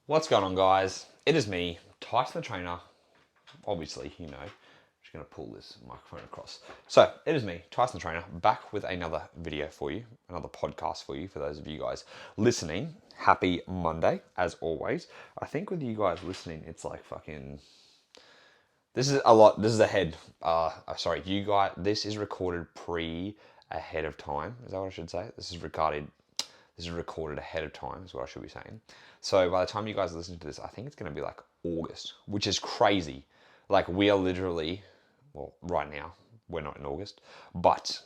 What's going on, guys? It is me, Tyson the Trainer. Obviously, you know. I'm just going to pull this microphone across. So, it is me, Tyson the Trainer, back with another video for you, another podcast for you, for those of you guys listening. Happy Monday, as always. I think with you guys listening, it's like fucking... This is a lot. This is ahead. Sorry, you guys. This is recorded ahead of time. Is that what I should say? This is recorded ahead of time, is what I should be saying. So by the time you guys listen to this, I think it's going to be like August, which is crazy. Like we are literally, well, right now, we're not in August, but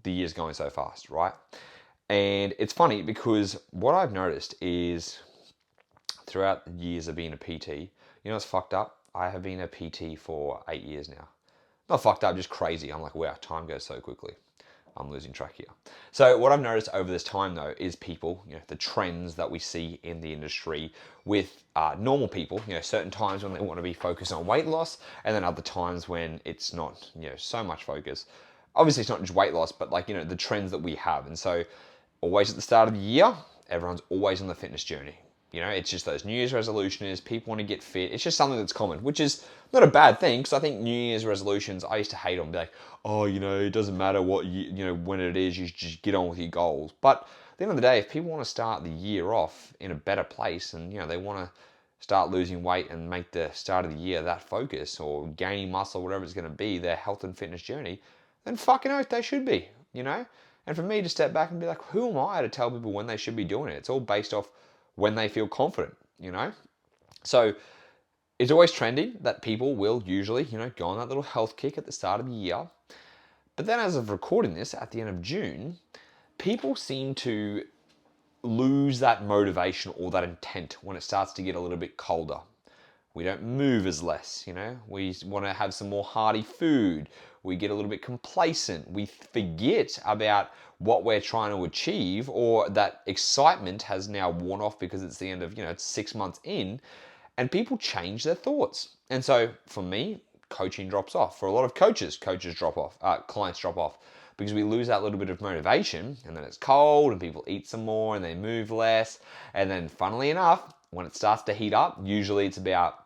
the year's going so fast, right? And it's funny because what I've noticed is throughout the years of being a PT, you know what's fucked up? I have been a PT for 8 years now. Not fucked up, just crazy. I'm like, wow, time goes so quickly. I'm losing track here. So what I've noticed over this time though is people, the trends that we see in the industry with normal people, certain times when they want to be focused on weight loss and then other times when it's not, so much focus. Obviously it's not just weight loss, but like, the trends that we have. And so always at the start of the year, everyone's always on the fitness journey. It's just those New Year's resolutions. People want to get fit. It's just something that's common, which is not a bad thing. Because I think New Year's resolutions, I used to hate them. Be like, oh, it doesn't matter what when it is. You just get on with your goals. But at the end of the day, if people want to start the year off in a better place, and they want to start losing weight and make the start of the year that focus, or gaining muscle, whatever it's going to be, their health and fitness journey, then fucking oath they should be. And for me to step back and be like, who am I to tell people when they should be doing it? It's all based off when they feel confident. So it's always trending that people will usually, go on that little health kick at the start of the year. But then as of recording this at the end of June, people seem to lose that motivation or that intent when it starts to get a little bit colder. We don't move as less, we want to have some more hearty food. We get a little bit complacent. We forget about what we're trying to achieve, or that excitement has now worn off because it's the end of, it's 6 months in, and people change their thoughts. And so for me, coaching drops off. For a lot of coaches drop off, clients drop off because we lose that little bit of motivation, and then it's cold and people eat some more and they move less. And then funnily enough, when it starts to heat up, usually it's about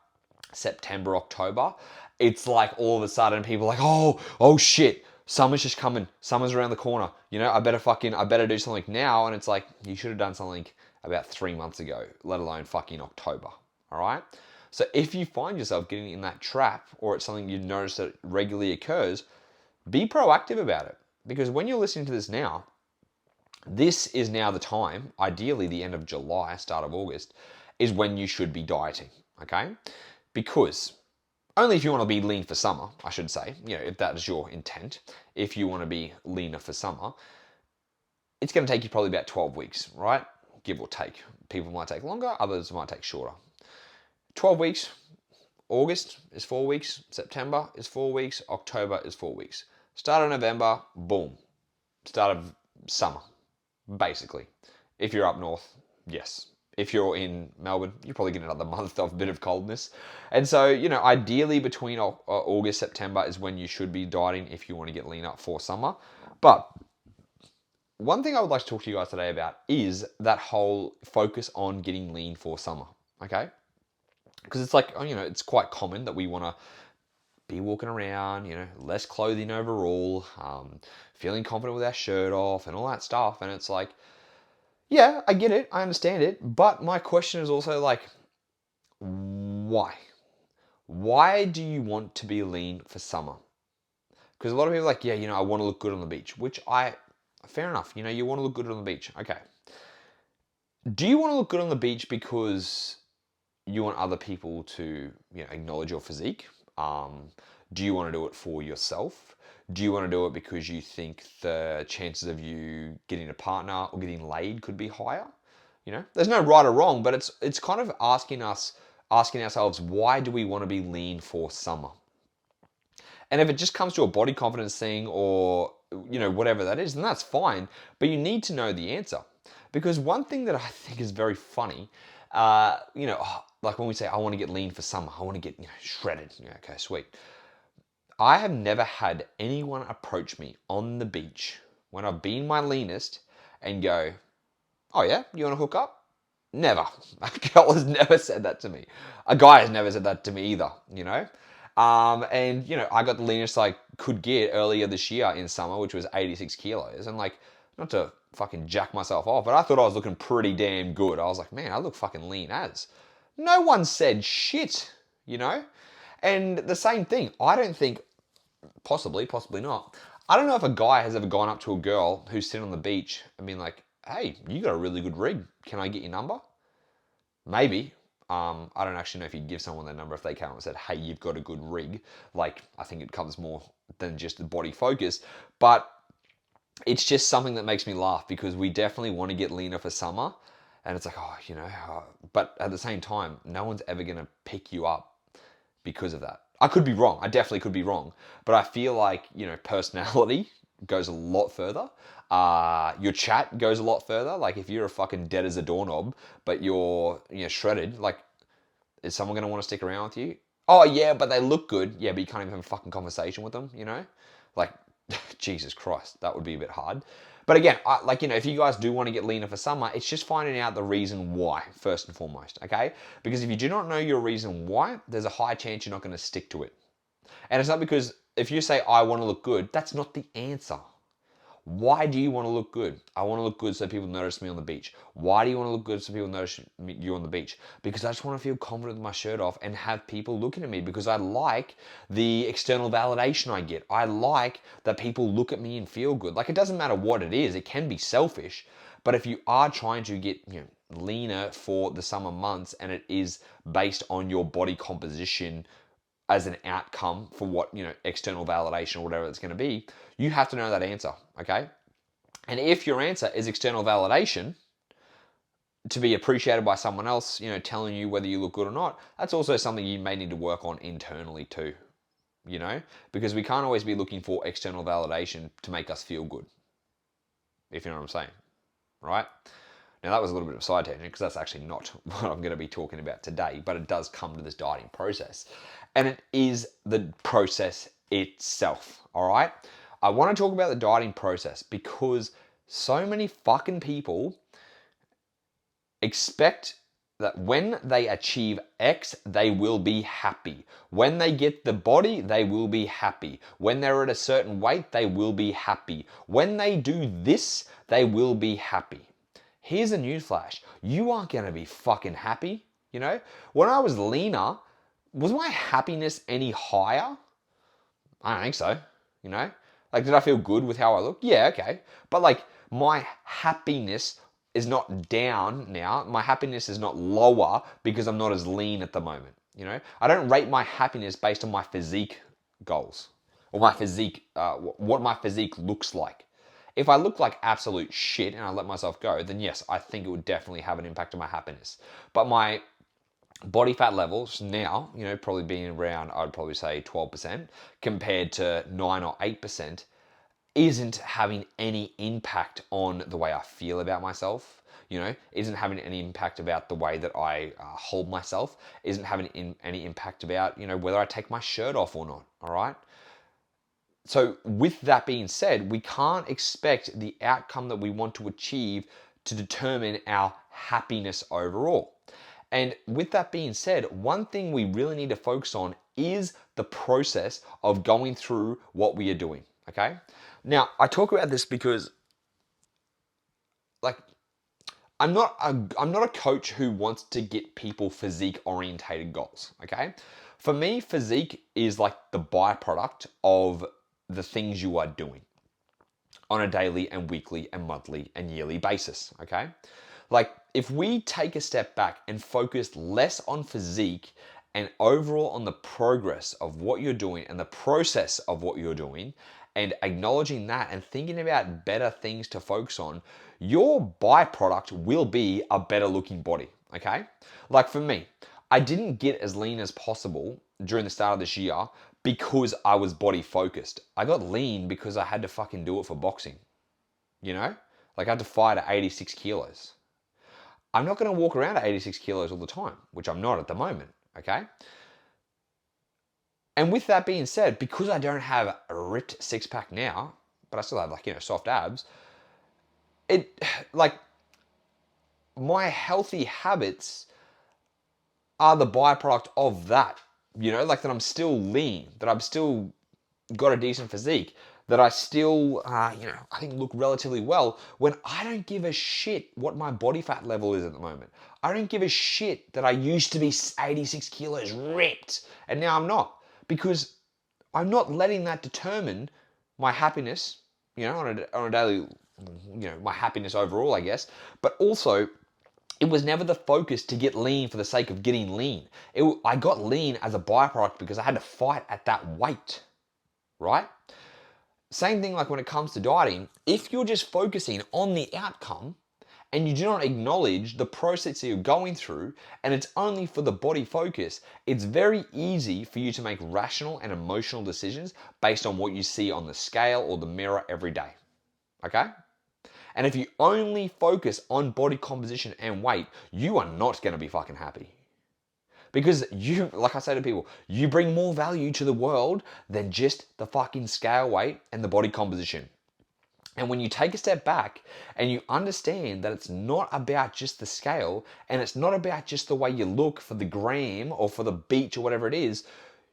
September, October, it's like all of a sudden people are like, oh shit, summer's just coming. Summer's around the corner. I better do something now. And it's like, you should have done something about 3 months ago, let alone fucking October. All right. So if you find yourself getting in that trap, or it's something you notice that regularly occurs, be proactive about it. Because when you're listening to this now, this is now the time, ideally the end of July, start of August, is when you should be dieting. Okay. Because only if you want to be lean for summer, I should say, if that is your intent, if you want to be leaner for summer, it's going to take you probably about 12 weeks, right? Give or take. People might take longer, others might take shorter. 12 weeks, August is 4 weeks, September is 4 weeks, October is 4 weeks. Start of November, boom. Start of summer, basically. If you're up north, yes. If you're in Melbourne, you probably get another month of a bit of coldness. And so, ideally between August, September is when you should be dieting if you want to get lean up for summer. But one thing I would like to talk to you guys today about is that whole focus on getting lean for summer, okay? Because it's like, it's quite common that we want to be walking around, less clothing overall, feeling confident with our shirt off and all that stuff. And it's like, yeah, I get it. I understand it. But my question is also like, why? Why do you want to be lean for summer? Because a lot of people are like, yeah, I want to look good on the beach, fair enough. You want to look good on the beach. Okay. Do you want to look good on the beach because you want other people to, acknowledge your physique? Do you want to do it for yourself? Do you want to do it because you think the chances of you getting a partner or getting laid could be higher? There's no right or wrong, but it's kind of asking ourselves, why do we want to be lean for summer? And if it just comes to a body confidence thing, or whatever that is, then that's fine. But you need to know the answer, because one thing that I think is very funny, like when we say I want to get lean for summer, I want to get shredded. Okay, sweet. I have never had anyone approach me on the beach when I've been my leanest and go, oh yeah, you want to hook up? Never. A girl has never said that to me. A guy has never said that to me either, you know? And, you know, I got the leanest I could get earlier this year in summer, which was 86 kilos. And, like, not to fucking jack myself off, but I thought I was looking pretty damn good. I was like, man, I look fucking lean as. No one said shit, you know? And the same thing, I don't think, possibly not, I don't know if a guy has ever gone up to a girl who's sitting on the beach and been like, hey, you got a really good rig. Can I get your number? Maybe. I don't actually know if you'd give someone their number if they came up and said, hey, you've got a good rig. Like, I think it covers more than just the body focus. But it's just something that makes me laugh because we definitely want to get leaner for summer. And it's like, oh, you know, but at the same time, no one's ever going to pick you up because of that. I could be wrong. I definitely could be wrong. But I feel like, you know, personality goes a lot further. Your chat goes a lot further. Like if you're a fucking dead as a doorknob, but you're, you know, shredded, like, is someone going to want to stick around with you? Oh, yeah, but they look good. Yeah, but you can't even have a fucking conversation with them, you know? Like, Jesus Christ, that would be a bit hard. But again, like, you know, if you guys do want to get leaner for summer, it's just finding out the reason why, first and foremost, okay? Because if you do not know your reason why, there's a high chance you're not going to stick to it. And it's not because if you say, I want to look good, that's not the answer. Why do you want to look good? I want to look good so people notice me on the beach. Why do you want to look good so people notice you on the beach? Because I just want to feel confident with my shirt off and have people looking at me because I like the external validation I get. I like that people look at me and feel good. Like it doesn't matter what it is. It can be selfish. But if you are trying to get, you know, leaner for the summer months and it is based on your body composition as an outcome for what, you know, external validation or whatever it's going to be, you have to know that answer, okay? And if your answer is external validation to be appreciated by someone else, you know, telling you whether you look good or not, that's also something you may need to work on internally too, you know? Because we can't always be looking for external validation to make us feel good, if you know what I'm saying, right? Now that was a little bit of a side tangent because that's actually not what I'm going to be talking about today, but it does come to this dieting process. And it is the process itself, all right? I want to talk about the dieting process because so many fucking people expect that when they achieve X, they will be happy. When they get the body, they will be happy. When they're at a certain weight, they will be happy. When they do this, they will be happy. Here's a newsflash. You aren't going to be fucking happy, you know? When I was leaner, was my happiness any higher? I don't think so, you know? Like, did I feel good with how I look? Yeah, okay. But like, my happiness is not down now. My happiness is not lower because I'm not as lean at the moment, you know? I don't rate my happiness based on my physique goals or my physique, what my physique looks like. If I look like absolute shit and I let myself go, then yes, I think it would definitely have an impact on my happiness. But my body fat levels now, you know, probably being around, I'd probably say 12% compared to 9 or 8%, isn't having any impact on the way I feel about myself, you know, isn't having any impact about the way that I hold myself, isn't having any impact about, you know, whether I take my shirt off or not, all right? So with that being said, we can't expect the outcome that we want to achieve to determine our happiness overall. And with that being said, one thing we really need to focus on is the process of going through what we are doing, okay? Now, I talk about this because, like, I'm not a coach who wants to get people physique orientated goals, okay? For me, physique is like the byproduct of the things you are doing on a daily and weekly and monthly and yearly basis, okay? Like, if we take a step back and focus less on physique and overall on the progress of what you're doing and the process of what you're doing, and acknowledging that and thinking about better things to focus on, your byproduct will be a better looking body, okay? Like for me, I didn't get as lean as possible during the start of this year because I was body focused. I got lean because I had to fucking do it for boxing, you know? Like I had to fight at 86 kilos. I'm not going to walk around at 86 kilos all the time, which I'm not at the moment, okay? And with that being said, because I don't have a ripped six pack now, but I still have like, you know, soft abs, it like my healthy habits are the byproduct of that. Like that I'm still lean, that I've still got a decent physique, that I still, I think look relatively well when I don't give a shit what my body fat level is at the moment. I don't give a shit that I used to be 86 kilos ripped and now I'm not, because I'm not letting that determine my happiness, on a daily, my happiness overall, I guess, but also it was never the focus to get lean for the sake of getting lean. I got lean as a byproduct because I had to fight at that weight, right? Same thing like when it comes to dieting. If you're just focusing on the outcome and you do not acknowledge the process that you're going through and it's only for the body focus, it's very easy for you to make rational and emotional decisions based on what you see on the scale or the mirror every day. Okay? And if you only focus on body composition and weight, you are not going to be fucking happy. Because you, like I say to people, you bring more value to the world than just the fucking scale weight and the body composition. And when you take a step back and you understand that it's not about just the scale and it's not about just the way you look for the gram or for the beach or whatever it is,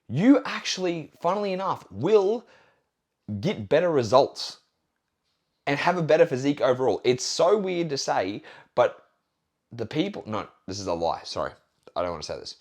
you actually, funnily enough, will get better results and have a better physique overall. It's so weird to say, but no, this is a lie. Sorry, I don't want to say this.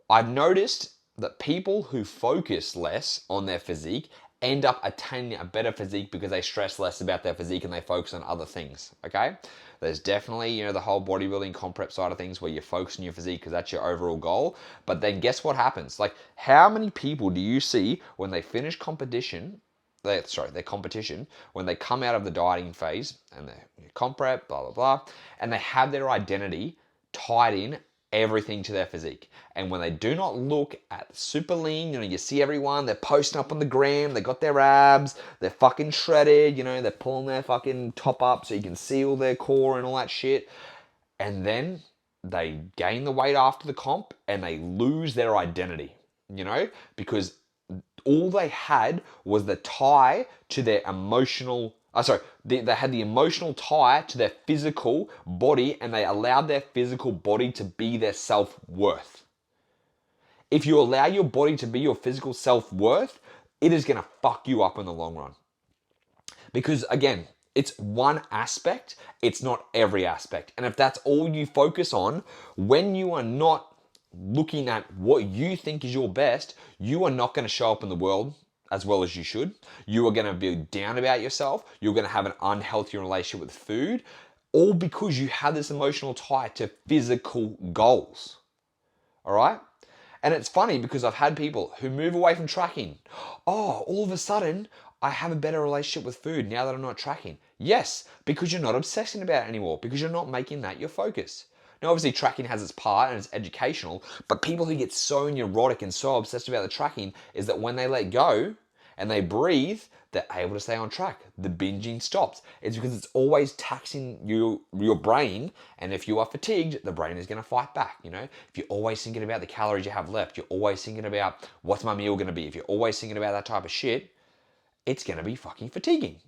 I've noticed that people who focus less on their physique end up attaining a better physique because they stress less about their physique and they focus on other things, okay? There's definitely, the whole bodybuilding comp prep side of things where you focus on your physique because that's your overall goal. But then guess what happens? Like, how many people do you see when they finish their competition, when they come out of the dieting phase and they're comp prep, blah, blah, blah, and they have their identity tied in everything to their physique. And when they do not look at super lean, you see everyone, they're posting up on the gram, they got their abs, they're fucking shredded, they're pulling their fucking top up so you can see all their core and all that shit. And then they gain the weight after the comp and they lose their identity, because all they had was the tie to their emotional, they had the emotional tie to their physical body and they allowed their physical body to be their self-worth. If you allow your body to be your physical self-worth, it is going to fuck you up in the long run. Because again, it's one aspect, it's not every aspect. And if that's all you focus on, when you are not looking at what you think is your best, you are not going to show up in the world as well as you should. You are going to be down about yourself. You're going to have an unhealthy relationship with food, all because you have this emotional tie to physical goals. All right? And it's funny because I've had people who move away from tracking. Oh, all of a sudden, I have a better relationship with food now that I'm not tracking. Yes, because you're not obsessing about it anymore, because you're not making that your focus. Now, obviously, tracking has its part and it's educational, but people who get so neurotic and so obsessed about the tracking is that when they let go and they breathe, they're able to stay on track. The binging stops. It's because it's always taxing your brain, and if you are fatigued, the brain is going to fight back, If you're always thinking about the calories you have left, you're always thinking about what's my meal going to be, if you're always thinking about that type of shit, it's going to be fucking fatiguing,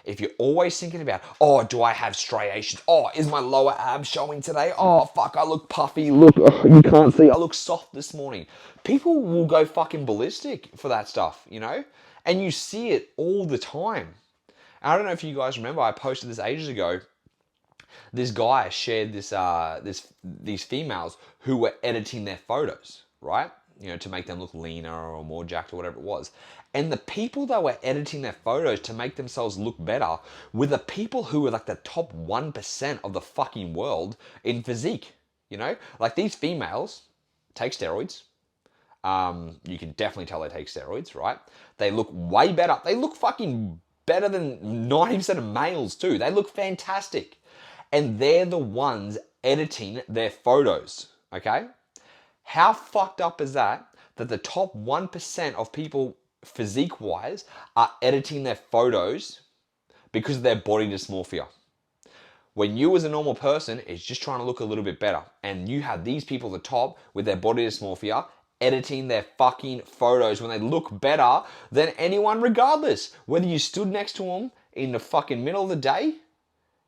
If you're always thinking about, oh, do I have striations? Oh, is my lower abs showing today? Oh, fuck, I look puffy. Look, you can't see. I look soft this morning. People will go fucking ballistic for that stuff, And you see it all the time. And I don't know if you guys remember, I posted this ages ago. This guy shared these females who were editing their photos, right? To make them look leaner or more jacked or whatever it was. And the people that were editing their photos to make themselves look better were the people who were like the top 1% of the fucking world in physique, Like these females take steroids. You can definitely tell they take steroids, right? They look way better. They look fucking better than 90% of males too. They look fantastic. And they're the ones editing their photos, okay? How fucked up is that the top 1% of people physique-wise are editing their photos because of their body dysmorphia? When you as a normal person is just trying to look a little bit better, and you have these people at the top with their body dysmorphia editing their fucking photos when they look better than anyone regardless. Whether you stood next to them in the fucking middle of the day,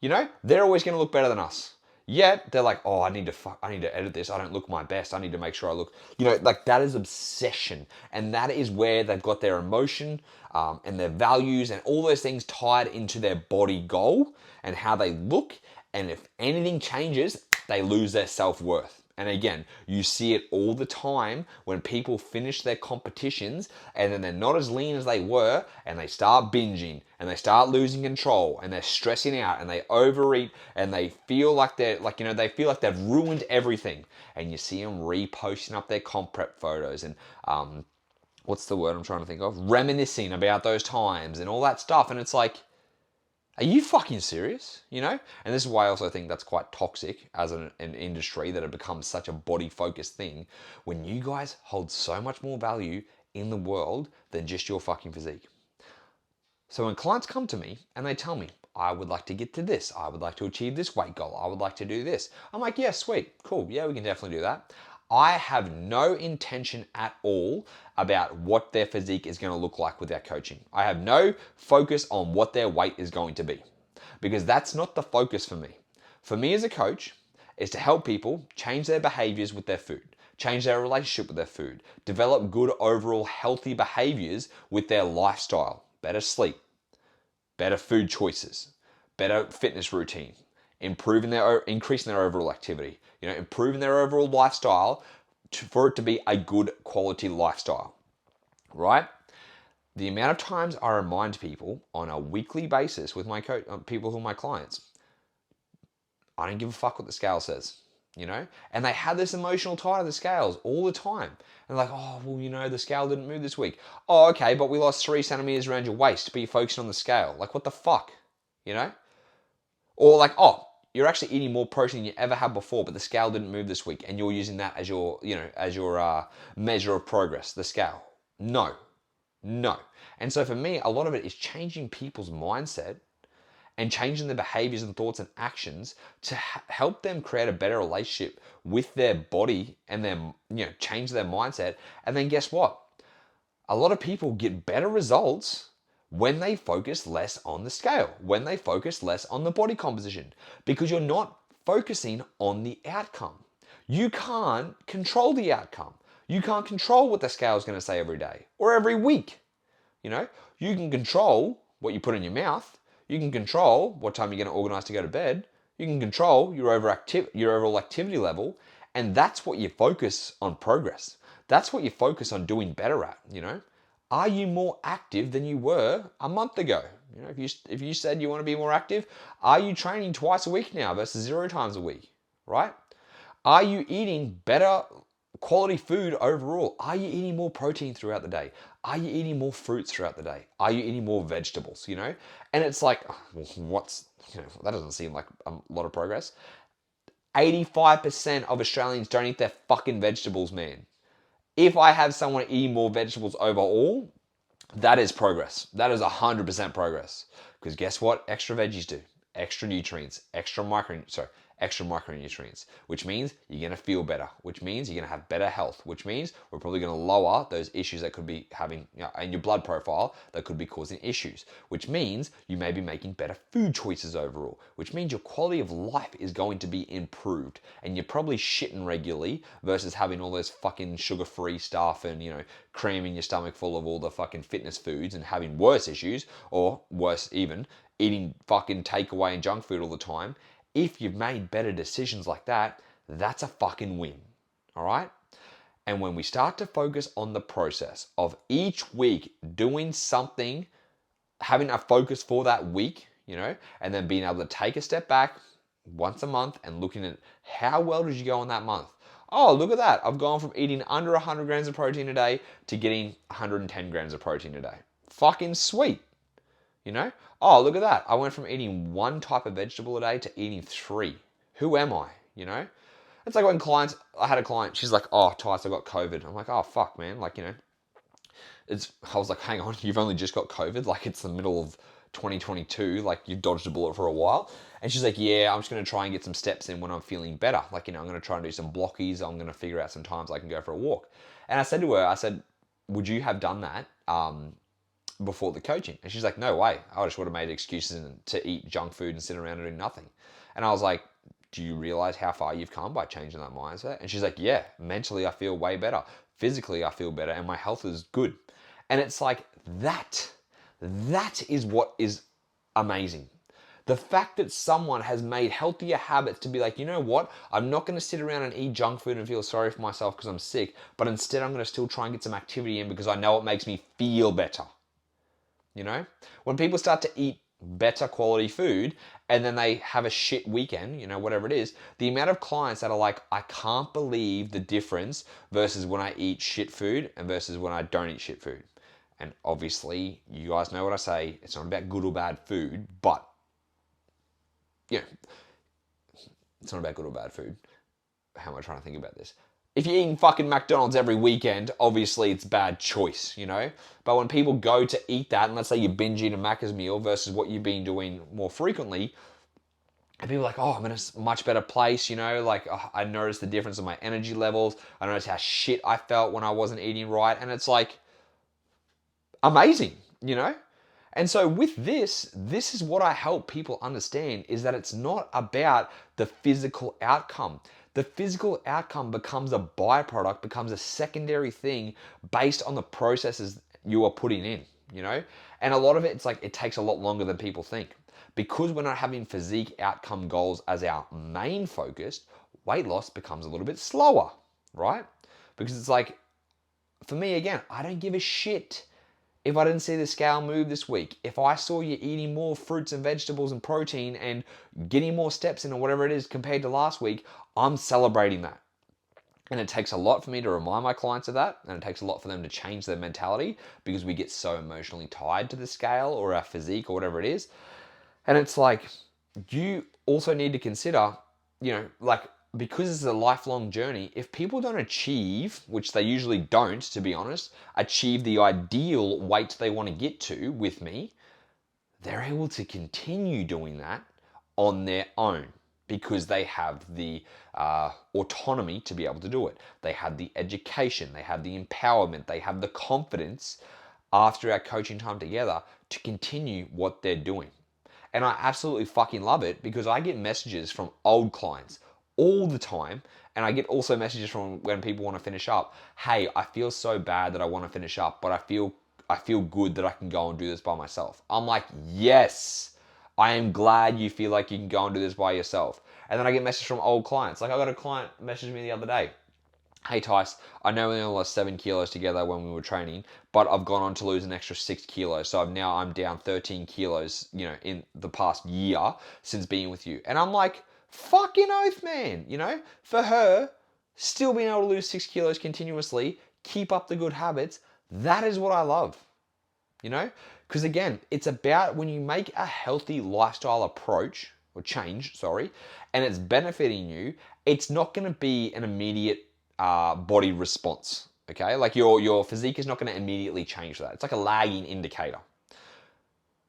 they're always going to look better than us. Yet they're like, oh, I need to edit this. I don't look my best. I need to make sure I look, like that is obsession. And that is where they've got their emotion and their values and all those things tied into their body goal and how they look. And if anything changes, they lose their self-worth. And again, you see it all the time when people finish their competitions and then they're not as lean as they were and they start binging and they start losing control and they're stressing out and they overeat and they feel like they feel like they've ruined everything. And you see them reposting up their comp prep photos and what's the word I'm trying to think of? Reminiscing about those times and all that stuff. And it's like, are you fucking serious? And this is why I also think that's quite toxic as an industry, that it becomes such a body-focused thing when you guys hold so much more value in the world than just your fucking physique. So when clients come to me and they tell me, I would like to get to this, I would like to achieve this weight goal, I would like to do this, I'm like, yeah, sweet, cool, yeah, we can definitely do that. I have no intention at all about what their physique is going to look like with our coaching. I have no focus on what their weight is going to be, because that's not the focus for me. For me as a coach is to help people change their behaviors with their food, change their relationship with their food, develop good overall healthy behaviors with their lifestyle, better sleep, better food choices, better fitness routine, increasing their overall activity, improving their overall lifestyle for it to be a good quality lifestyle, right? The amount of times I remind people on a weekly basis with my people who are my clients, I don't give a fuck what the scale says, and they have this emotional tie to the scales all the time. And like, oh, well, the scale didn't move this week. Oh, okay, but we lost 3 centimeters around your waist, but you're focusing on the scale. Like, what the fuck, Or like, oh, you're actually eating more protein than you ever had before, but the scale didn't move this week, and you're using that as your, measure of progress, the scale. No. And so for me, a lot of it is changing people's mindset and changing their behaviors and thoughts and actions to help them create a better relationship with their body and then, change their mindset. And then guess what? A lot of people get better results when they focus less on the scale, when they focus less on the body composition, because you're not focusing on the outcome. You can't control the outcome. You can't control what the scale is going to say every day or every week. You can control what you put in your mouth. You can control what time you're going to organize to go to bed. You can control your overall activity level. And that's what you focus on progress. That's what you focus on doing better at, Are you more active than you were a month ago? If you said you want to be more active, are you training twice a week now versus 0 times a week, right? Are you eating better quality food overall? Are you eating more protein throughout the day? Are you eating more fruits throughout the day? Are you eating more vegetables, And it's like, that doesn't seem like a lot of progress. 85% of Australians don't eat their fucking vegetables, man. If I have someone eating more vegetables overall, that is progress. That is 100% progress. Because guess what extra veggies do? Extra nutrients, extra micronutrients, which means you're going to feel better, which means you're going to have better health, which means we're probably going to lower those issues that could be having in your blood profile that could be causing issues, which means you may be making better food choices overall, which means your quality of life is going to be improved, and you're probably shitting regularly versus having all those fucking sugar-free stuff and, cramming your stomach full of all the fucking fitness foods and having worse issues, or worse even, eating fucking takeaway and junk food all the time. If you've made better decisions like that, that's a fucking win, all right? And when we start to focus on the process of each week doing something, having a focus for that week, and then being able to take a step back once a month and looking at how well did you go in that month? Oh, look at that. I've gone from eating under 100 grams of protein a day to getting 110 grams of protein a day. Fucking sweet. Oh, look at that. I went from eating 1 type of vegetable a day to eating 3. Who am I? It's like when I had a client, she's like, oh, Tyson, I got COVID. I'm like, oh, fuck, man. Like, I was like, hang on, you've only just got COVID? Like, it's the middle of 2022. Like, you've dodged a bullet for a while. And she's like, yeah, I'm just going to try and get some steps in when I'm feeling better. Like, I'm going to try and do some blockies. I'm going to figure out some times I can go for a walk. And I said to her, would you have done that before the coaching? And she's like, no way. I just would have made excuses to eat junk food and sit around and do nothing. And I was like, do you realize how far you've come by changing that mindset? And she's like, yeah, mentally I feel way better. Physically I feel better and my health is good. And it's like that is what is amazing. The fact that someone has made healthier habits to be like, you know what? I'm not going to sit around and eat junk food and feel sorry for myself because I'm sick, but instead I'm going to still try and get some activity in because I know it makes me feel better. You know? When people start to eat better quality food and then they have a shit weekend, you know, whatever it is, the amount of clients that are like, I can't believe the difference versus when I eat shit food and versus when I don't eat shit food. And obviously, you guys know what I say, it's not about good or bad food, but, you know, it's not about good or bad food. How am I trying to think about this? If you're eating fucking McDonald's every weekend, obviously it's bad choice, you know? But when people go to eat that, and let's say you binge eat a Macca's meal versus what you've been doing more frequently, and people are like, oh, I'm in a much better place, you know? Like, oh, I noticed the difference in my energy levels. I noticed how shit I felt when I wasn't eating right. And it's like, amazing, you know? And so with this is what I help people understand, is that it's not about the physical outcome. The physical outcome becomes a byproduct, becomes a secondary thing based on the processes you are putting in, you know? And a lot of it's like, it takes a lot longer than people think. Because we're not having physique outcome goals as our main focus, weight loss becomes a little bit slower, right? Because it's like, for me, again, I don't give a shit if I didn't see the scale move this week. If I saw you eating more fruits and vegetables and protein and getting more steps in or whatever it is compared to last week, I'm celebrating that. And it takes a lot for me to remind my clients of that. And it takes a lot for them to change their mentality because we get so emotionally tied to the scale or our physique or whatever it is. And it's like, you also need to consider, you know, like, because it's a lifelong journey, if people don't achieve, which they usually don't, to be honest, achieve the ideal weight they want to get to with me, they're able to continue doing that on their own because they have the autonomy to be able to do it. They have the education, they have the empowerment, they have the confidence after our coaching time together to continue what they're doing. And I absolutely fucking love it because I get messages from old clients all the time. And I get also messages from when people want to finish up. Hey, I feel so bad that I want to finish up, but I feel good that I can go and do this by myself. I'm like, yes, I am glad you feel like you can go and do this by yourself. And then I get messages from old clients. Like I got a client message me the other day. Hey Tice, I know we only lost 7 kilos together when we were training, but I've gone on to lose an extra 6 kilos. So I'm down 13 kilos, you know, in the past year since being with you. And I'm like, fucking oath, man. You know, for her, still being able to lose 6 kilos continuously, keep up the good habits, that is what I love. You know, because again, it's about when you make a healthy lifestyle approach or change, and it's benefiting you, it's not going to be an immediate body response. Okay, like your physique is not going to immediately change that. It's like a lagging indicator.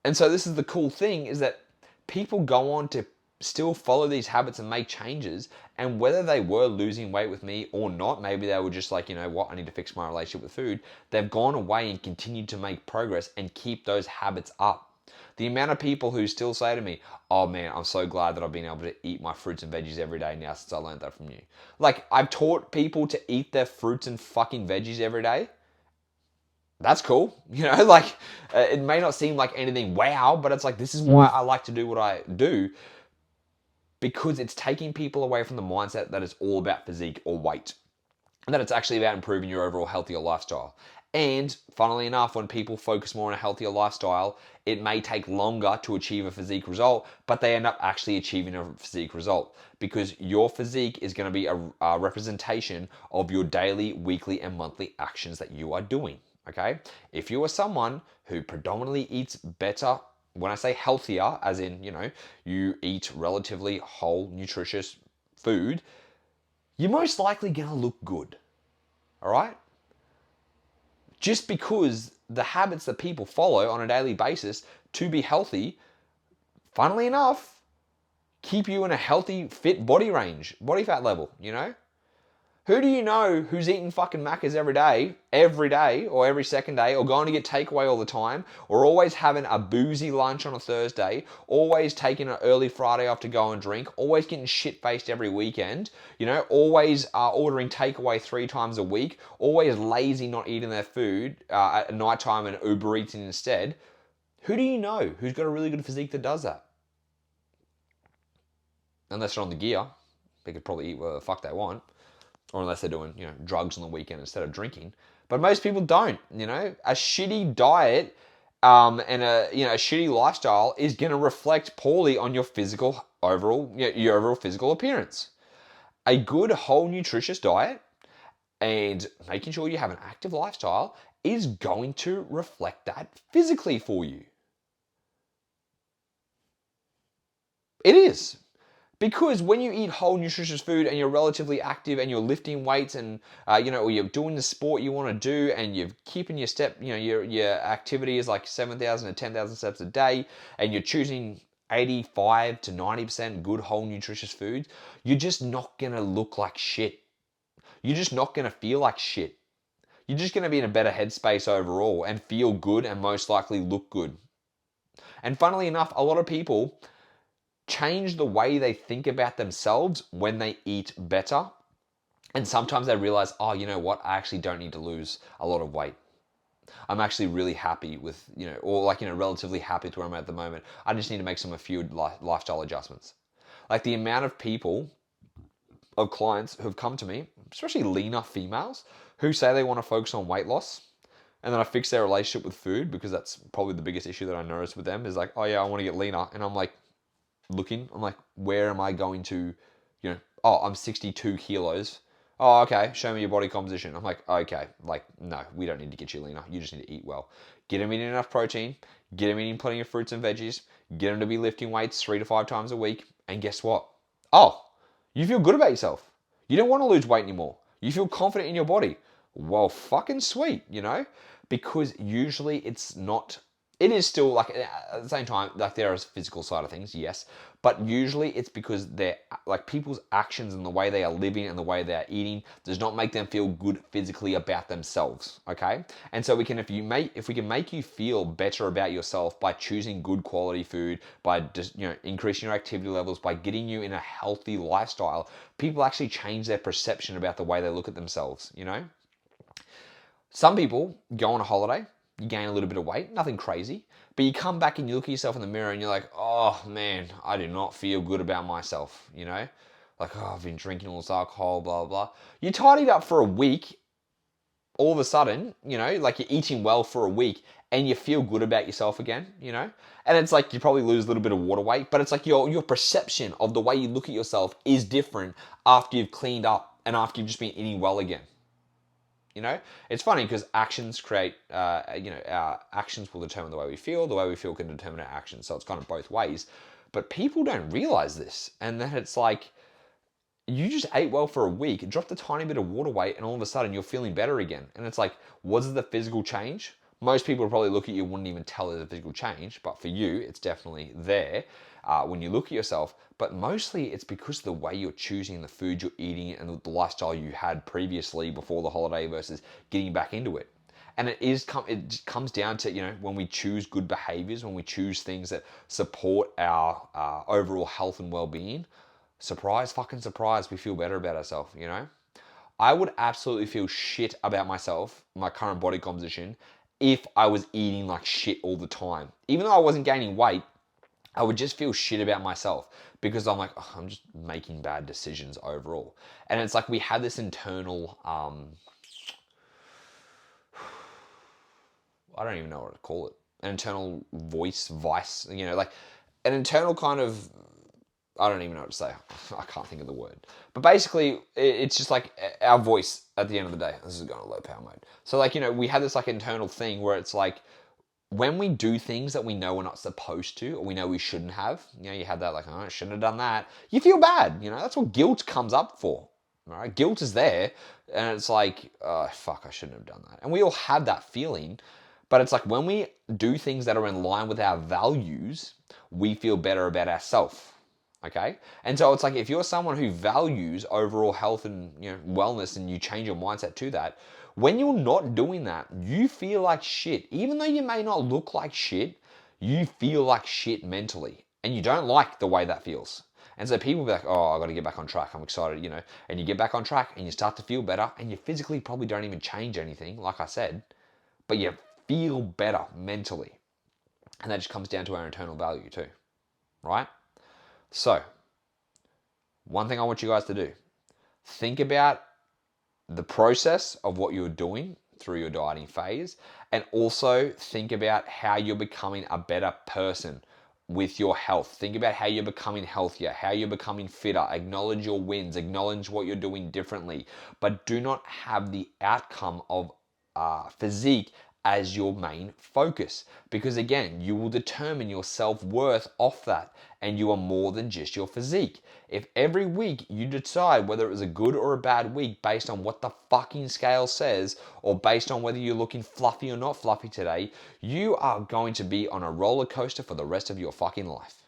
And so this is the cool thing, is that people go on to still follow these habits and make changes, and whether they were losing weight with me or not, maybe they were just like, you know what, I need to fix my relationship with food, they've gone away and continued to make progress and keep those habits up. The amount of people who still say to me, oh man, I'm so glad that I've been able to eat my fruits and veggies every day now since I learned that from you. Like, I've taught people to eat their fruits and fucking veggies every day. That's cool. You know, like, it may not seem like anything wow, but it's like, this is why I like to do what I do, because it's taking people away from the mindset that it's all about physique or weight, and that it's actually about improving your overall healthier lifestyle. And funnily enough, when people focus more on a healthier lifestyle, it may take longer to achieve a physique result, but they end up actually achieving a physique result, because your physique is going to be a representation of your daily, weekly, and monthly actions that you are doing. Okay? If you are someone who predominantly eats better, when I say healthier, as in, you know, you eat relatively whole, nutritious food, you're most likely going to look good. All right? Just because the habits that people follow on a daily basis to be healthy, funnily enough, keep you in a healthy, fit body range, body fat level, you know? Who do you know who's eating fucking Maccas every day, or every second day, or going to get takeaway all the time, or always having a boozy lunch on a Thursday, always taking an early Friday off to go and drink, always getting shit-faced every weekend, always ordering takeaway 3 times a week, always lazy not eating their food at nighttime and Uber Eating instead? Who do you know who's got a really good physique that does that? Unless they're on the gear, they could probably eat whatever the fuck they want. Or unless they're doing, drugs on the weekend instead of drinking. But most people don't, A shitty diet and a shitty lifestyle is going to reflect poorly on your your overall physical appearance. A good, whole, nutritious diet and making sure you have an active lifestyle is going to reflect that physically for you. It is. Because when you eat whole nutritious food and you're relatively active and you're lifting weights and or you're doing the sport you want to do and you're keeping your step, your activity is like 7,000 to 10,000 steps a day, and you're choosing 85 to 90% good whole nutritious food, you're just not gonna look like shit. You're just not gonna feel like shit. You're just gonna be in a better headspace overall and feel good and most likely look good. And funnily enough, a lot of people change the way they think about themselves when they eat better. And sometimes they realize, oh, you know what? I actually don't need to lose a lot of weight. I'm actually really happy with, relatively happy to where I'm at the moment. I just need to make a few lifestyle adjustments. Like the amount of clients who've come to me, especially leaner females, who say they want to focus on weight loss. And then I fix their relationship with food, because that's probably the biggest issue that I notice with them is like, oh yeah, I want to get leaner. And I'm like, I'm like, where am I going to, I'm 62 kilos. Oh, okay, show me your body composition. I'm like, okay, no, we don't need to get you leaner. You just need to eat well. Get them eating enough protein, get them eating plenty of fruits and veggies, get them to be lifting weights 3 to 5 times a week, and guess what? Oh, you feel good about yourself. You don't want to lose weight anymore. You feel confident in your body. Well, fucking sweet, because usually it is still like, at the same time, like there is physical side of things, yes, but usually it's because they're like people's actions and the way they are living and the way they are eating does not make them feel good physically about themselves. Okay, and so if we can make you feel better about yourself by choosing good quality food, by just increasing your activity levels, by getting you in a healthy lifestyle, people actually change their perception about the way they look at themselves. Some people go on a holiday. You gain a little bit of weight, nothing crazy, but you come back and you look at yourself in the mirror and you're like, oh man, I do not feel good about myself, Like, oh, I've been drinking all this alcohol, blah, blah. You tidied up for a week, all of a sudden, like you're eating well for a week and you feel good about yourself again, And it's like you probably lose a little bit of water weight, but it's like your perception of the way you look at yourself is different after you've cleaned up and after you've just been eating well again. It's funny because actions create, our actions will determine the way we feel can determine our actions. So it's kind of both ways. But people don't realize this. And then it's like, you just ate well for a week, dropped a tiny bit of water weight, and all of a sudden you're feeling better again. And it's like, was it the physical change? Most people would probably look at you and wouldn't even tell there's a physical change. But for you, it's definitely there when you look at yourself. But mostly it's because of the way you're choosing the food you're eating and the lifestyle you had previously before the holiday versus getting back into it. And it comes down to, when we choose good behaviors, when we choose things that support our overall health and well-being, surprise, fucking surprise, we feel better about ourselves, I would absolutely feel shit about myself, my current body composition, if I was eating like shit all the time. Even though I wasn't gaining weight, I would just feel shit about myself because I'm like, oh, I'm just making bad decisions overall. And it's like we have this internal, I don't even know what to call it, an internal vice, like an internal kind of, I don't even know what to say. I can't think of the word. But basically, it's just like our voice at the end of the day. This is going to low power mode. So like, we have this like internal thing where it's like, when we do things that we know we're not supposed to, or we know we shouldn't have, you have that like, oh, I shouldn't have done that. You feel bad, that's what guilt comes up for, all right? Guilt is there, and it's like, oh, fuck, I shouldn't have done that. And we all have that feeling, but it's like when we do things that are in line with our values, we feel better about ourselves, Okay. And so it's like, if you're someone who values overall health and, wellness, and you change your mindset to that, when you're not doing that, you feel like shit. Even though you may not look like shit, you feel like shit mentally, and you don't like the way that feels. And so people be like, oh, I got to get back on track. I'm excited, and you get back on track and you start to feel better, and you physically probably don't even change anything, like I said, but you feel better mentally. And that just comes down to our internal value too, right? So, one thing I want you guys to do, think about the process of what you're doing through your dieting phase, and also think about how you're becoming a better person with your health. Think about how you're becoming healthier, how you're becoming fitter. Acknowledge your wins, acknowledge what you're doing differently, but do not have the outcome of physique as your main focus, because again, you will determine your self-worth off that, and you are more than just your physique. If every week you decide whether it was a good or a bad week based on what the fucking scale says, or based on whether you're looking fluffy or not fluffy today, you are going to be on a roller coaster for the rest of your fucking life.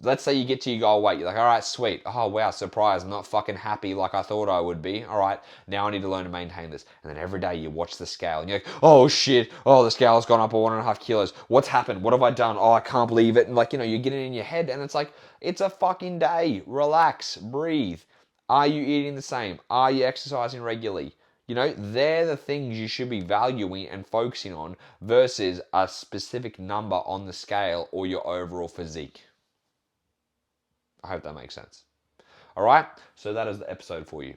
Let's say you get to your goal weight. You're like, all right, sweet. Oh, wow, surprise. I'm not fucking happy like I thought I would be. All right, now I need to learn to maintain this. And then every day you watch the scale and you're like, oh shit. Oh, the scale's gone up by 1.5 kilos. What's happened? What have I done? Oh, I can't believe it. And you're getting in your head, and it's like, it's a fucking day. Relax, breathe. Are you eating the same? Are you exercising regularly? They're the things you should be valuing and focusing on versus a specific number on the scale or your overall physique. I hope that makes sense. All right, so that is the episode for you.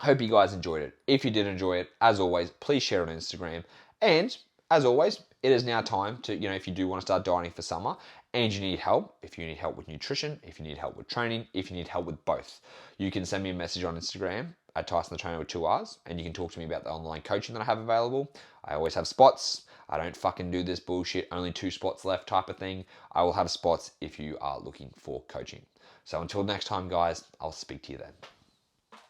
I hope you guys enjoyed it. If you did enjoy it, as always, please share it on Instagram. And as always, it is now time to, if you do want to start dieting for summer and you need help, if you need help with nutrition, if you need help with training, if you need help with both, you can send me a message on Instagram at tysonthetrainerr with 2 R's, and you can talk to me about the online coaching that I have available. I always have spots. I don't fucking do this bullshit, only 2 spots left type of thing. I will have spots if you are looking for coaching. So until next time, guys, I'll speak to you then.